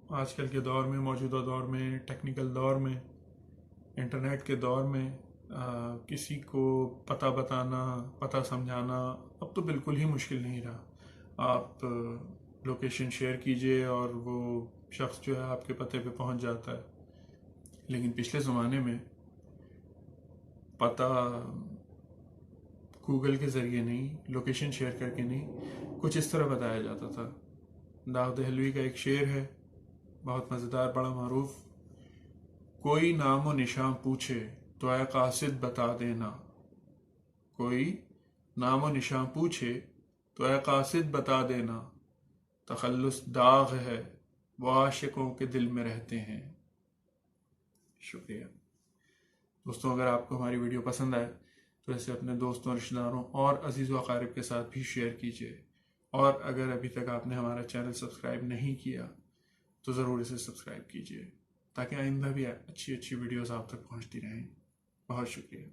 آج کل کے دور میں، موجودہ دور میں، ٹیکنیکل دور میں، انٹرنیٹ کے دور میں کسی کو پتہ بتانا، پتہ سمجھانا اب تو بالکل ہی مشکل نہیں رہا۔ آپ لوکیشن شیئر کیجئے اور وہ شخص جو ہے آپ کے پتے پہ پہنچ جاتا ہے۔ لیکن پچھلے زمانے میں پتہ گوگل کے ذریعے نہیں، لوکیشن شیئر کر کے نہیں، کچھ اس طرح بتایا جاتا تھا۔ داؤد دہلوی کا ایک شعر ہے، بہت مزیدار، بڑا معروف: کوئی نام و نشان پوچھے تو اے قاصد بتا دینا، کوئی نام و نشان پوچھے تو اے قاصد بتا دینا، تخلص داغ ہے وہ عاشقوں کے دل میں رہتے ہیں۔ شکریہ دوستوں، اگر آپ کو ہماری ویڈیو پسند آئے تو اسے اپنے دوستوں، رشتہ داروں اور عزیز و اقارب کے ساتھ بھی شیئر کیجیے، اور اگر ابھی تک آپ نے ہمارا چینل سبسکرائب نہیں کیا تو ضرور اسے سبسکرائب کیجیے، تاکہ آئندہ بھی اچھی ویڈیوز آپ تک پہنچتی رہیں۔ بہت شکریہ۔